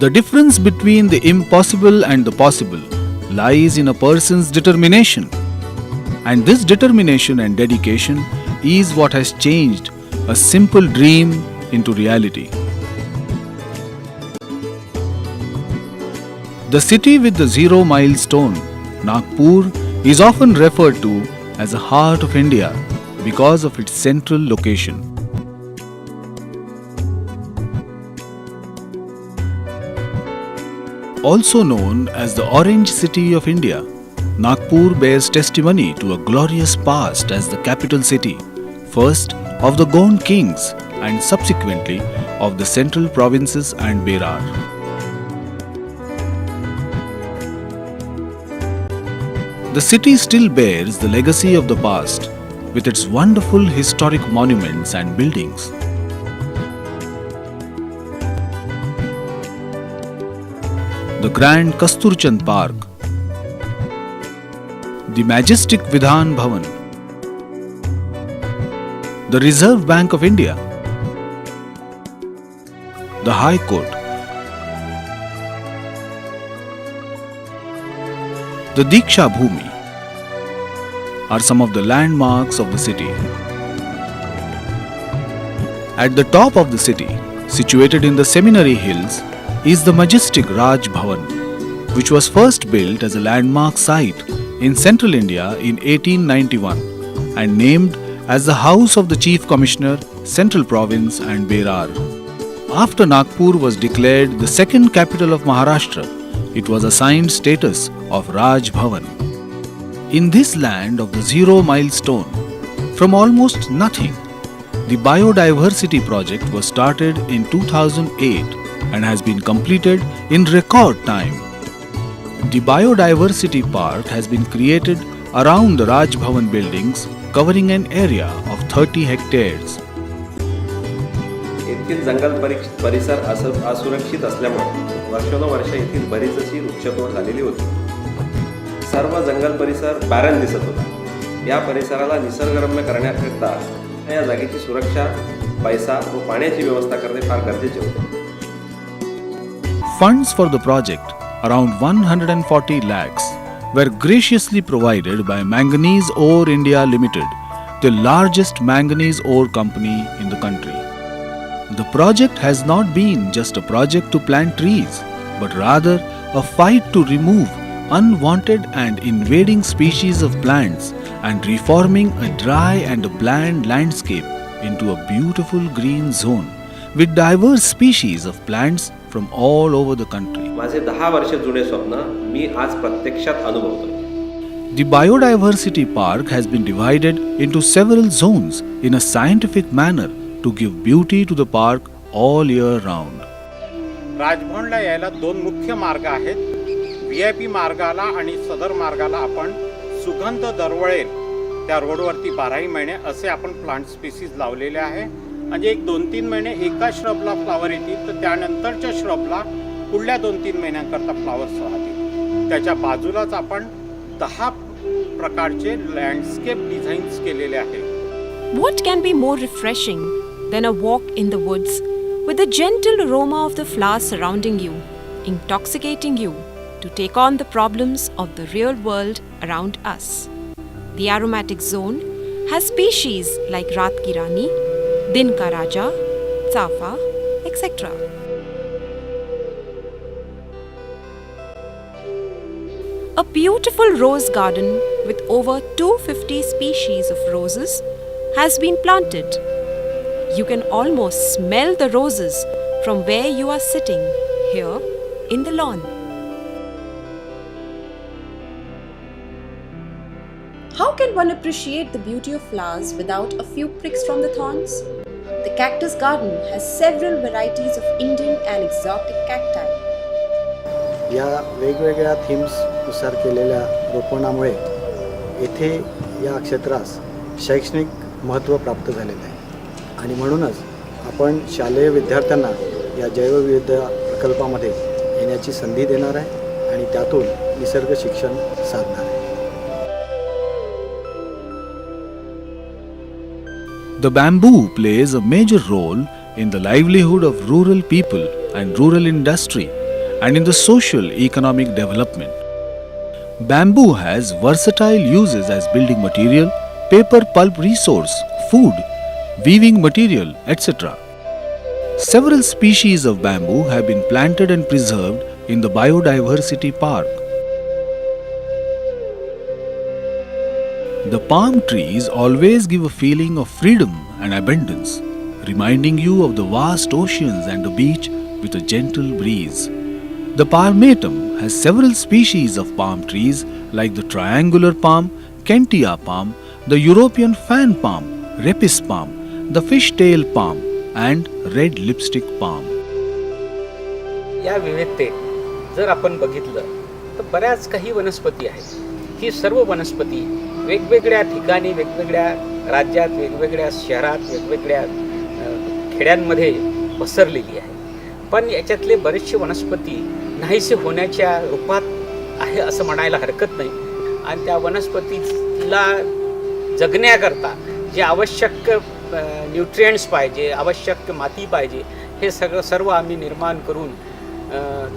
The difference between the impossible and the possible lies in a person's determination. And this determination and dedication is what has changed a simple dream into reality. The city with the zero milestone, Nagpur, is often referred to as the heart of India because of its central location. Also known as the Orange City of India, Nagpur bears testimony to a glorious past as the capital city, first of the Gond kings and subsequently of the central provinces and Berar. The city still bears the legacy of the past with its wonderful historic monuments and buildings. The grand Kasturchand Park, the majestic Vidhan Bhavan, the Reserve Bank of India, the High Court, the Diksha Bhumi are some of the landmarks of the city. At the top of the city, situated in the Seminary Hills, is the majestic Raj Bhavan, which was first built as a landmark site in central India in 1891 and named as the House of the Chief Commissioner, Central Province and Berar. After Nagpur was declared the second capital of Maharashtra, it was assigned status of Raj Bhavan. In this land of the zero milestone, from almost nothing, the Biodiversity Project was started in 2008 and has been completed in record time. The Biodiversity Park has been created around the Raj Bhavan buildings, covering an area of 30 hectares. येथील जंगल परिसर असुरक्षित असल्यामुळे वर्षानुवर्षे येथील बरीच अशी वृक्षतोड झालेली होती. सर्व जंगल परिसर बॅरन दिसत होता. या परिसराला निसर्गरम्य करण्याकरिता या जागेची सुरक्षा, पैसा व पाण्याची व्यवस्था करणे फार गरजेचे होते. Funds for the project, around 140 lakhs, were graciously provided by Manganese Ore India Limited, the largest manganese ore company in the country. The project has not been just a project to plant trees, but rather a fight to remove unwanted and invading species of plants and reforming a dry and a bland landscape into a beautiful green zone with diverse species of plants from all over the country. माझे 10 वर्ष जुने स्वप्न मी आज प्रत्यक्षात अनुभवतो. The Biodiversity Park has been divided into several zones in a scientific manner to give beauty to the park all year round. राजभवनला यायला दोन मुख्य मार्ग आहेत. VIP मार्गाला आणि सदर मार्गाला आपण सुगंध दरवळेल त्या रोडवरती 12 महिने असे आपण प्लांट स्पीसीज लावलेले आहे. म्हणजे एक 2-3 महिने एका श्रबला फ्लावर येतील तर त्यानंतरच्या श्रबला पुढल्या 2-3 महिन्यांकरता फ्लावर्स राहतील. त्याच्या बाजूलाच आपण 10 प्रकारचे लँडस्केप डिझाईन्स केलेले आहेत. What can be more refreshing than a walk in the woods with the gentle aroma of the flowers surrounding you, intoxicating you to take on the problems of the real world around us? The aromatic zone has species like Raat Ki Rani, Din Ka Raja, Safa, etc. A beautiful rose garden with over 250 species of roses has been planted. You can almost smell the roses from where you are sitting here in the lawn. How can one appreciate the beauty of flowers without a few pricks from the thorns? The Cactus Garden has several varieties of Indian and exotic cacti. या वेगवेगळ्या themes नुसार केलेल्या रोपणामुळे येथे या क्षेत्रास शैक्षणिक महत्त्व प्राप्त झालेले आहे आणि म्हणूनच आपण शालेय विद्यार्थ्यांना या जैवविविधता प्रकल्पामध्ये येण्याची संधी देणार आहे आणि त्यातून निसर्ग शिक्षण साधणार आहे. The bamboo plays a major role in the livelihood of rural people and rural industry and in the social economic development. Bamboo has versatile uses as building material, paper pulp resource, food, weaving material, etc. Several species of bamboo have been planted and preserved in the biodiversity park. The palm trees always give a feeling of freedom and abundance, reminding you of the vast oceans and the beach with a gentle breeze. The palmatum has several species of palm trees like the triangular palm, Kentia palm, the European fan palm, Repis palm, the fishtail palm, and red lipstick palm. या विविधतेत जर आपण बघितलं तर बऱ्याच काही वनस्पती आहेत. ही सर्व वनस्पती वेगवेगळ्या ठिकाणी, वेगवेगळ्या राज्यात, वेगवेगळ्या शहरात, वेगवेगळ्या खेड्यांमध्ये पसरलेली आहे. पण याच्यातले बरेचसे वनस्पती नाहीसे होण्याच्या रूपात आहे असं म्हणायला हरकत नाही. आणि त्या वनस्पतीला जगण्याकरता जे आवश्यक न्यूट्रिएंट्स पाहिजे, आवश्यक माती पाहिजे, हे सर्व आम्ही निर्माण करून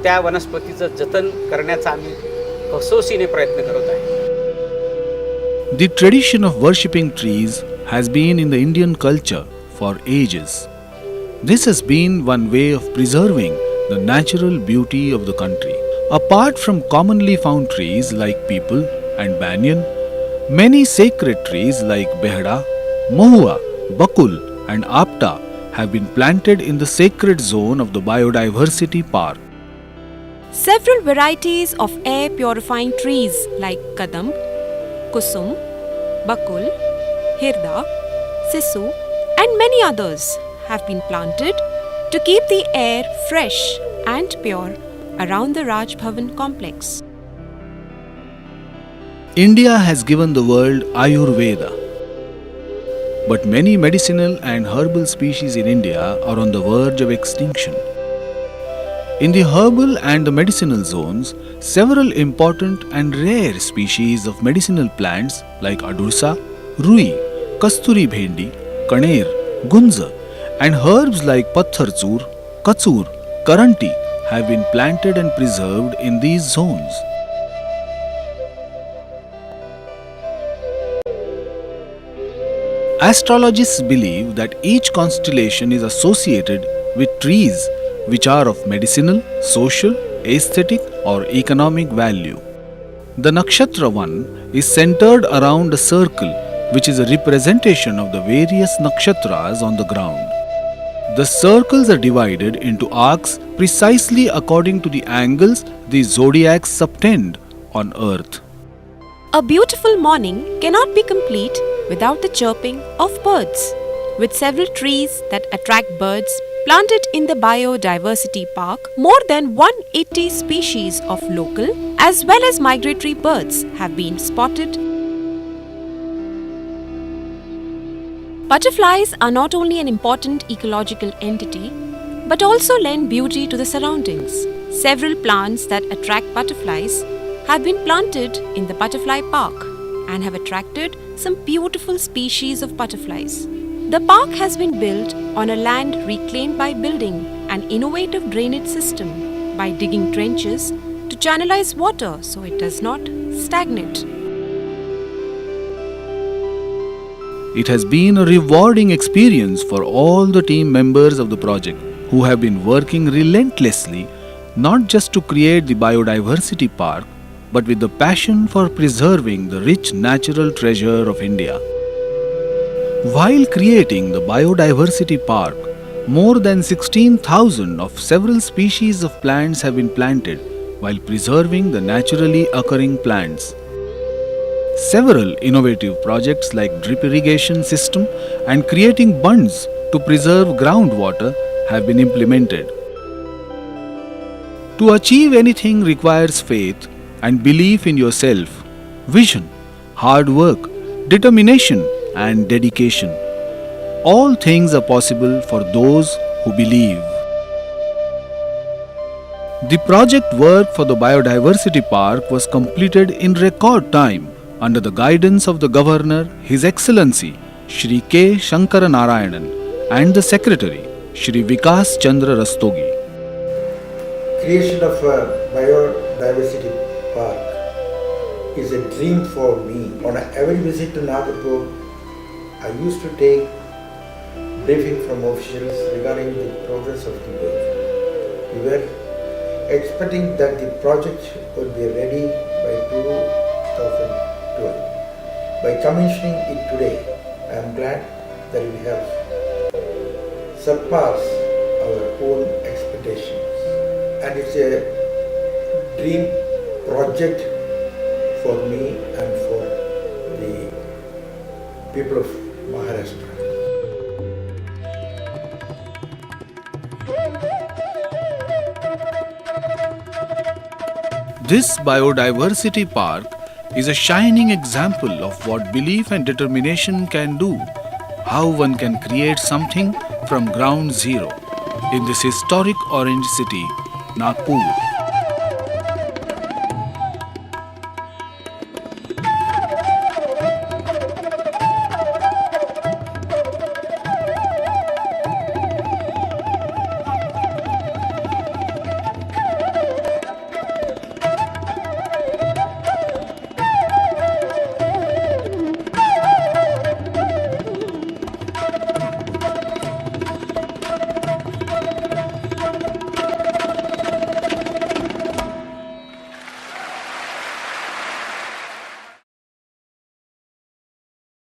त्या वनस्पतीचं जतन करण्याचा आम्ही कसोशीने प्रयत्न करत आहे. The tradition of worshipping trees has been in the Indian culture for ages. This has been one way of preserving the natural beauty of the country. Apart from commonly found trees like peepal and banyan, many sacred trees like behda, mahua, bakul and apta have been planted in the sacred zone of the biodiversity park. Several varieties of air purifying trees like kadam, kusum, bakul, hirda, sisu, and many others have been planted to keep the air fresh and pure around the Raj Bhavan complex. India has given the world Ayurveda, but many medicinal and herbal species in India are on the verge of extinction. In the herbal and the medicinal zones, several important and rare species of medicinal plants like adursa, rui, kasturi bhendi, kaner, gunza, and herbs like patharchur, kachur, karanti have been planted and preserved in these zones. Astrologists believe that each constellation is associated with trees which are of medicinal, social, aesthetic or economic value. The Nakshatra one is centered around a circle which is a representation of the various nakshatras on the ground. The circles are divided into arcs precisely according to the angles the zodiacs subtend on earth. A beautiful morning cannot be complete without the chirping of birds. With several trees that attract birds planted in the biodiversity park, more than 180 species of local as well as migratory birds have been spotted. Butterflies are not only an important ecological entity but also lend beauty to the surroundings. Several plants that attract butterflies have been planted in the butterfly park and have attracted some beautiful species of butterflies. The park has been built on a land reclaimed by building an innovative drainage system by digging trenches to channelize water so it does not stagnate. It has been a rewarding experience for all the team members of the project who have been working relentlessly not just to create the biodiversity park but with the passion for preserving the rich natural treasure of India. While creating the biodiversity park, more than 16,000 of several species of plants have been planted while preserving the naturally occurring plants. Several innovative projects like drip irrigation system and creating bunds to preserve groundwater have been implemented. To achieve anything requires faith and belief in yourself, vision, hard work, determination and dedication. All things are possible for those who believe. The project work for the Biodiversity Park was completed in record time under the guidance of the Governor, His Excellency Shri K. Shankara Narayanan and the Secretary Shri Vikas Chandra Rastogi. creation of a biodiversity park is a dream for me. On every visit to Nagpur, I used to take briefing from officials regarding the progress of the work. We were expecting that the project would be ready by 2012. By commissioning it today, I am glad that we have surpassed our own expectations. And it's a dream project for me and for the people of Maharashtra. This biodiversity park is a shining example of what belief and determination can do, how one can create something from ground zero in this historic orange city, Nagpur.